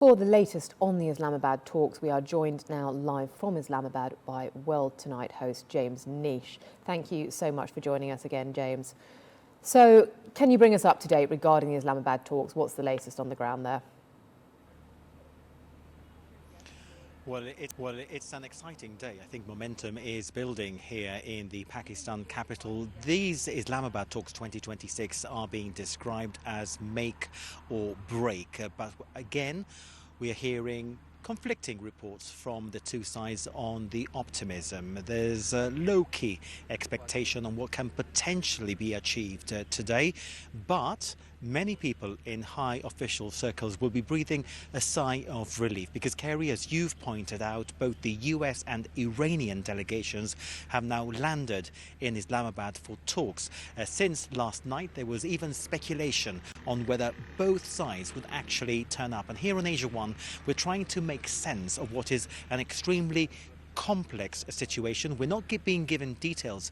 For the latest on the Islamabad talks, we are joined now live from Islamabad by World Tonight host James Neish. Thank you so much for joining us again, James. So, can you bring us up to date regarding the Islamabad talks? What's the latest on the ground there? Well, it's an exciting day. I think momentum is building here in the Pakistan capital. These Islamabad talks 2026 are being described as make or break. But again, we are hearing conflicting reports from the two sides on the optimism. There's a low-key expectation on what can potentially be achieved today, but many people in high official circles will be breathing a sigh of relief because, Kerry, as you've pointed out, both the US and Iranian delegations have now landed in Islamabad for talks. Since last night, there was even speculation on whether both sides would actually turn up. And here on Asia One, we're trying to make sense of what is an extremely complex situation. We're not being given details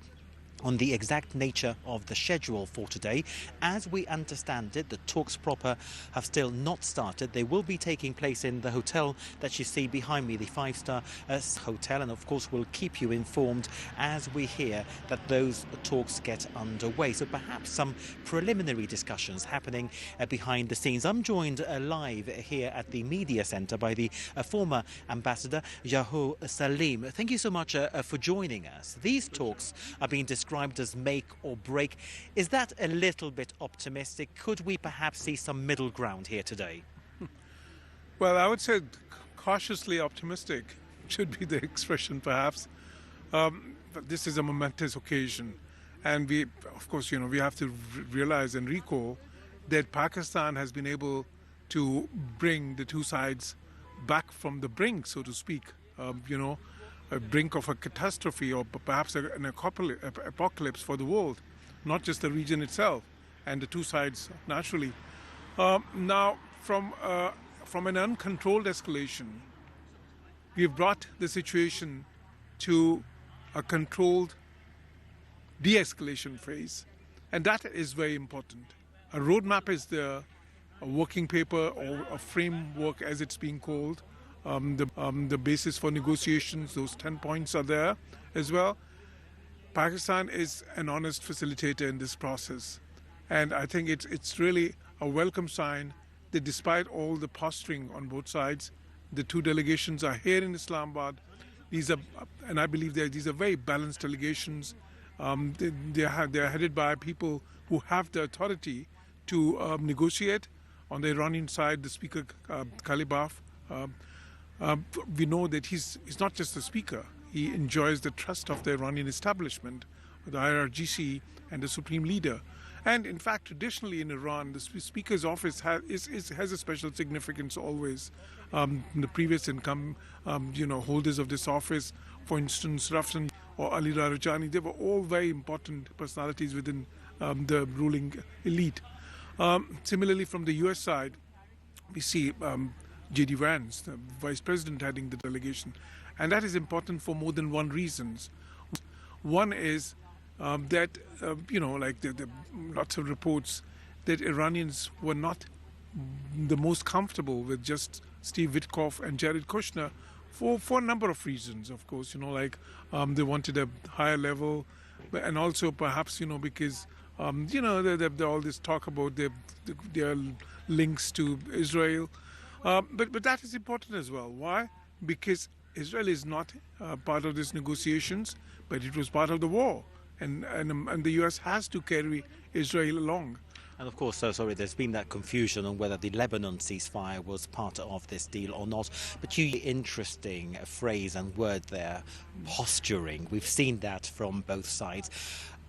on the exact nature of the schedule for today. As we understand it, the talks proper have still not started. They will be taking place in the hotel that you see behind me, the five-star hotel, and of course we'll keep you informed as we hear that those talks get underway. So perhaps some preliminary discussions happening behind the scenes. I'm joined live here at the media centre by the former ambassador Yahoo Salim. Thank you so much for joining us. These talks are being described as make or break. Is that a little bit optimistic? Could we perhaps see some middle ground here today? Well, I would say cautiously optimistic should be the expression, perhaps. But this is a momentous occasion. And we, of course, we have to realize and recall that Pakistan has been able to bring the two sides back from the brink, so to speak, a brink of a catastrophe or perhaps an apocalypse for the world, not just the region itself and the two sides naturally. Now, from an uncontrolled escalation, we've brought the situation to a controlled de-escalation phase, and that is very important. A roadmap is there, a working paper or a framework as it's being called. The basis for negotiations, those 10 points are there as well. Pakistan is an honest facilitator in this process. And I think it's really a welcome sign that despite all the posturing on both sides, the two delegations are here in Islamabad. And I believe these are very balanced delegations. They are headed by people who have the authority to negotiate. On the Iranian side, the Speaker, Kalibaf, we know that he's not just a speaker. He enjoys the trust of the Iranian establishment, the IRGC and the supreme leader. And in fact, traditionally in Iran, the speaker's office has a special significance always. The previous holders of this office, for instance, Rafsan or Ali Rarajani, they were all very important personalities within the ruling elite. Similarly, from the US side, we see J.D. Vance, the vice president, heading the delegation. And that is important for more than one reasons. One is that, the lots of reports that Iranians were not the most comfortable with just Steve Witkoff and Jared Kushner for a number of reasons, of course. They wanted a higher level, and also perhaps, because, all this talk about their links to Israel. But that is important as well. Why? Because Israel is not part of these negotiations, but it was part of the war. And the US has to carry Israel along. And of course, there's been that confusion on whether the Lebanon ceasefire was part of this deal or not. But interesting phrase and word there, posturing. We've seen that from both sides.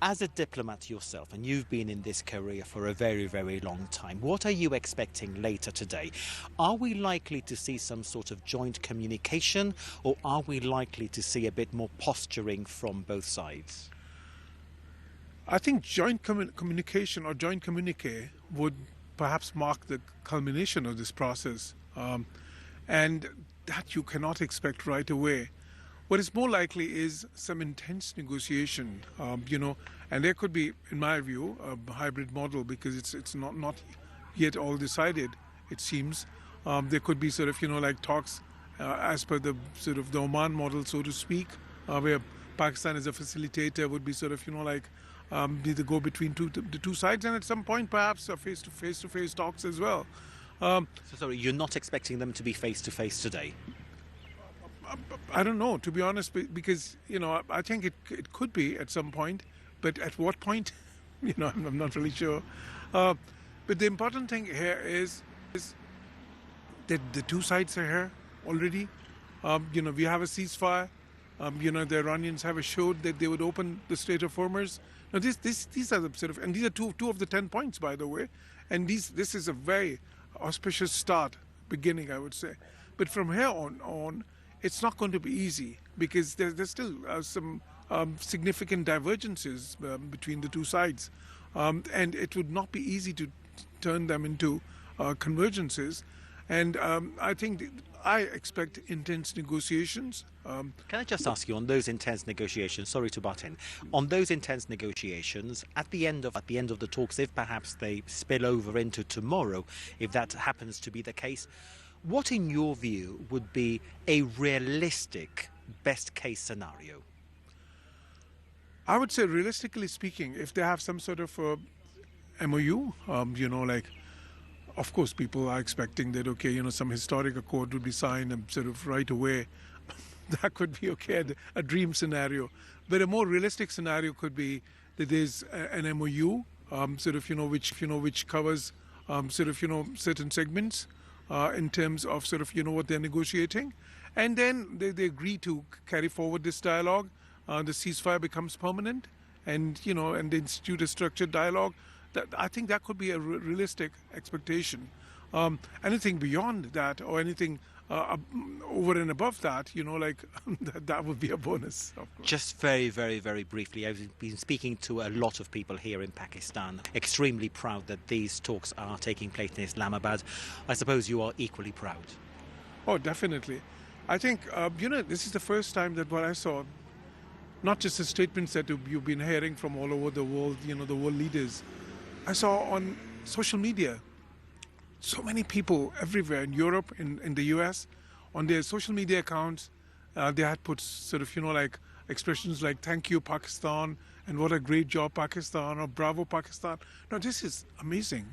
As a diplomat yourself, and you've been in this career for a very, very long time, what are you expecting later today? Are we likely to see some sort of joint communication, or are we likely to see a bit more posturing from both sides? I think joint communication or joint communique would perhaps mark the culmination of this process, and that you cannot expect right away. What is more likely is some intense negotiation, and there could be, in my view, a hybrid model because it's not yet all decided, it seems. There could be sort of, like talks as per the sort of the Oman model, so to speak, where Pakistan as a facilitator would be sort of, be the go between the two sides, and at some point perhaps face-to-face talks as well. So sorry, you're not expecting them to be face-to-face today? I don't know, to be honest, because, I think it could be at some point, but at what point, I'm not really sure. But the important thing here is that the two sides are here already. We have a ceasefire. The Iranians have assured that they would open the Strait of Hormuz. Now, these are the sort of, and these are two of the 10 points, by the way. And this is a very auspicious start, beginning, I would say. But from here on, it's not going to be easy because there's still some significant divergences between the two sides. And it would not be easy to turn them into convergences. And I expect intense negotiations. Can I just ask you, on those intense negotiations, sorry to butt in, on those intense negotiations, at the end of the talks, if perhaps they spill over into tomorrow, if that happens to be the case, what in your view would be a realistic best case scenario? I would say, realistically speaking, if they have some sort of MOU, of course, people are expecting that, some historic accord would be signed and sort of right away. That could be okay, a dream scenario. But a more realistic scenario could be that there's an MOU, which covers, certain segments in terms of what they're negotiating. And then they agree to carry forward this dialogue. The ceasefire becomes permanent, and they institute a structured dialogue. I think that could be a realistic expectation. Anything beyond that, or anything over and above that, that would be a bonus. Of course. Just very, very, very briefly, I've been speaking to a lot of people here in Pakistan, extremely proud that these talks are taking place in Islamabad. I suppose you are equally proud. Oh, definitely. I think, this is the first time that what I saw, not just the statements that you've been hearing from all over the world, the world leaders, I saw on social media so many people everywhere in Europe, in the US, on their social media accounts, they had put expressions like "Thank you, Pakistan," and "What a great job, Pakistan," or "Bravo, Pakistan." Now, this is amazing,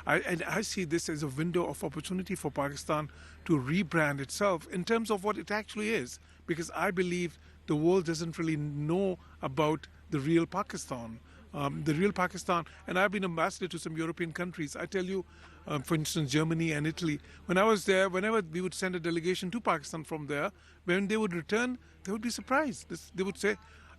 I see this as a window of opportunity for Pakistan to rebrand itself in terms of what it actually is, because I believe the world doesn't really know about the real Pakistan. And I've been ambassador to some European countries. I tell you, for instance, Germany and Italy, when I was there, whenever we would send a delegation to Pakistan from there, when they would return, they would be surprised. They would say,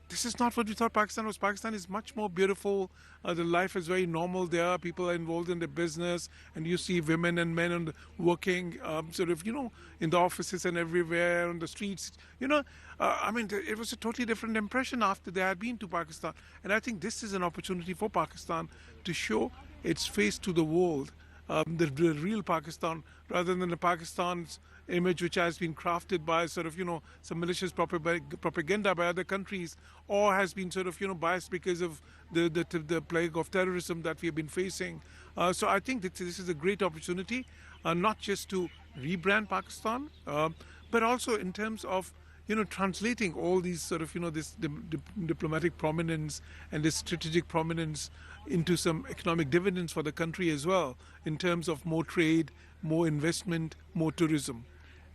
this is not what we thought Pakistan was. Pakistan is much more beautiful. The life is very normal there. People are involved in their business, and you see women and men working, in the offices and everywhere, on the streets. It was a totally different impression after they had been to Pakistan. And I think this is an opportunity for Pakistan to show its face to the world, the real Pakistan, rather than the Pakistan's image which has been crafted by some malicious propaganda by other countries, or has been biased because of the plague of terrorism that we have been facing. So I think that this is a great opportunity, not just to rebrand Pakistan, but also in terms of translating all these this diplomatic prominence and this strategic prominence into some economic dividends for the country as well, in terms of more trade, more investment, more tourism.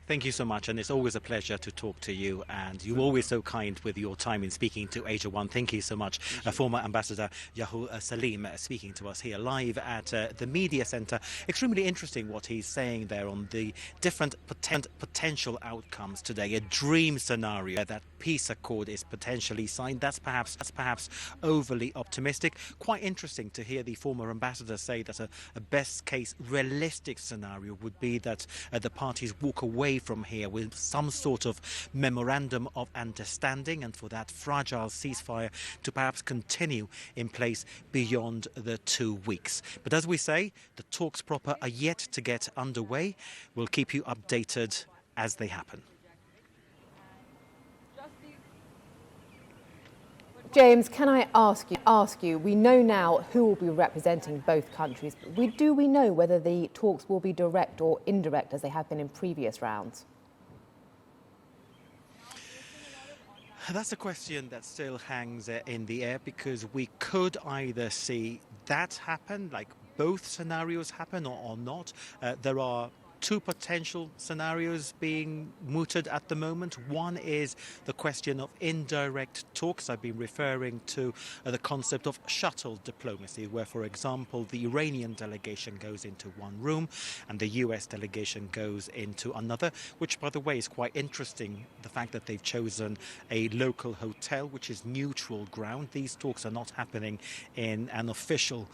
Thank you so much, and it's always a pleasure to talk to you, and you're always so kind with your time in speaking to Asia One. Thank you so much. Former Ambassador Yahoo Salim speaking to us here live at the Media Centre. Extremely interesting what he's saying there on the different potential outcomes today. A dream scenario that peace accord is potentially signed. That's perhaps overly optimistic. Quite interesting to hear the former ambassador say that a best case realistic scenario would be that the parties walk away from here with some sort of memorandum of understanding, and for that fragile ceasefire to perhaps continue in place beyond the 2 weeks. But as we say, the talks proper are yet to get underway. We'll keep you updated as they happen. James, can I ask you, we know now who will be representing both countries, but do we know whether the talks will be direct or indirect as they have been in previous rounds? That's a question that still hangs in the air, because we could either see that happen, like both scenarios happen, or not. There are two potential scenarios being mooted at the moment. One is the question of indirect talks. I've been referring to the concept of shuttle diplomacy, where, for example, the Iranian delegation goes into one room and the US delegation goes into another, which, by the way, is quite interesting. The fact that they've chosen a local hotel, which is neutral ground. These talks are not happening in an official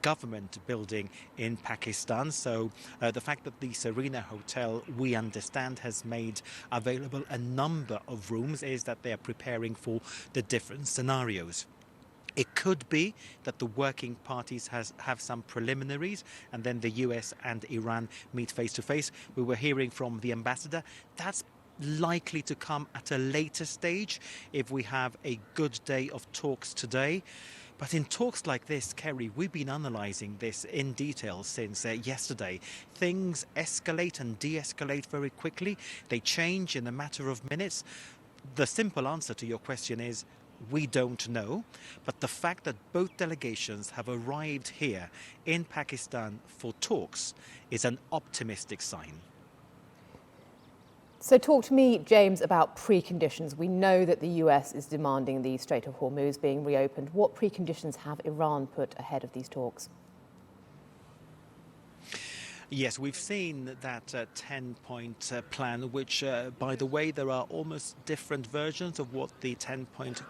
government building in Pakistan. So the fact that the Serena Hotel, we understand, has made available a number of rooms is that they are preparing for the different scenarios. It could be that the working parties have some preliminaries and then the US and Iran meet face to face. We were hearing from the ambassador that's likely to come at a later stage if we have a good day of talks today. But in talks like this, Kerry, we've been analysing this in detail since yesterday. Things escalate and de-escalate very quickly. They change in a matter of minutes. The simple answer to your question is we don't know. But the fact that both delegations have arrived here in Pakistan for talks is an optimistic sign. So talk to me, James, about preconditions. We know that the US is demanding the Strait of Hormuz being reopened. What preconditions have Iran put ahead of these talks? Yes, we've seen that 10-point plan, which, by the way, there are almost different versions of what the 10-point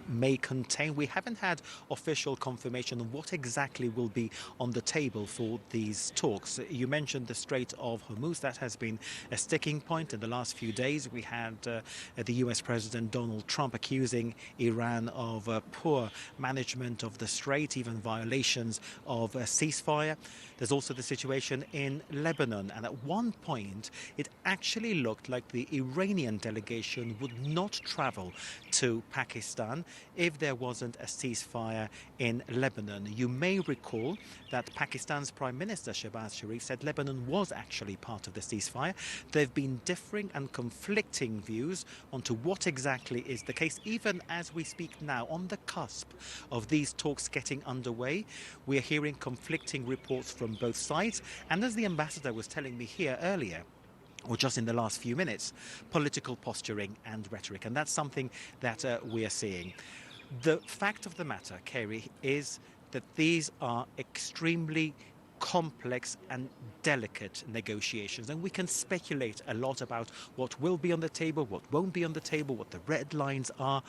may contain. We haven't had official confirmation of what exactly will be on the table for these talks. You mentioned the Strait of Hormuz. That has been a sticking point in the last few days. We had the US President Donald Trump accusing Iran of poor management of the strait, even violations of a ceasefire. There's also the situation in Lebanon, and at one point it actually looked like the Iranian delegation would not travel to Pakistan if there wasn't a ceasefire in Lebanon. You may recall that Pakistan's Prime Minister Shehbaz Sharif said Lebanon was actually part of the ceasefire. There have been differing and conflicting views onto what exactly is the case. Even as we speak now, on the cusp of these talks getting underway, we are hearing conflicting reports from both sides. And as the ambassador was telling me here earlier, or just in the last few minutes, political posturing and rhetoric. And that's something that we are seeing. The fact of the matter, Kerry, is that these are extremely complex and delicate negotiations, and we can speculate a lot about what will be on the table, what won't be on the table, what the red lines are.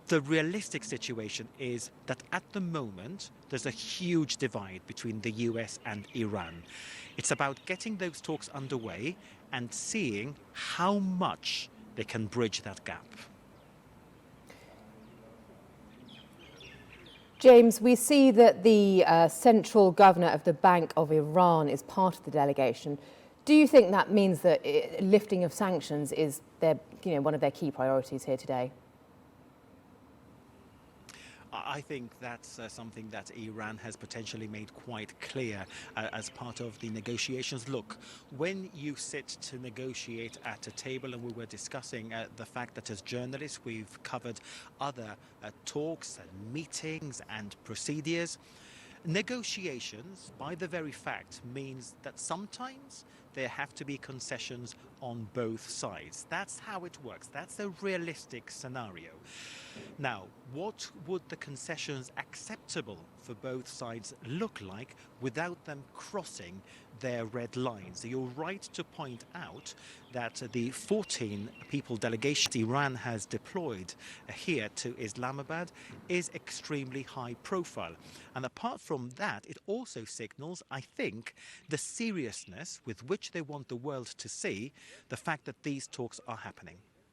The realistic situation is that at the moment there's a huge divide between the US and Iran. It's about getting those talks underway and seeing how much they can bridge that gap. James, we see that the central governor of the Bank of Iran is part of the delegation. Do you think that means that lifting of sanctions is one of their key priorities here today? I think that's something that Iran has potentially made quite clear as part of the negotiations. Look, when you sit to negotiate at a table, and we were discussing the fact that as journalists we've covered other talks and meetings and procedures, negotiations, by the very fact, means that sometimes there have to be concessions on both sides. That's how it works. That's a realistic scenario. Now, what would the concessions acceptable for both sides look like without them crossing their red lines? You're right to point out that the 14 people delegation Iran has deployed here to Islamabad is extremely high profile. And apart from that, it also signals, I think, the seriousness with which they want the world to see the fact that these talks are happening.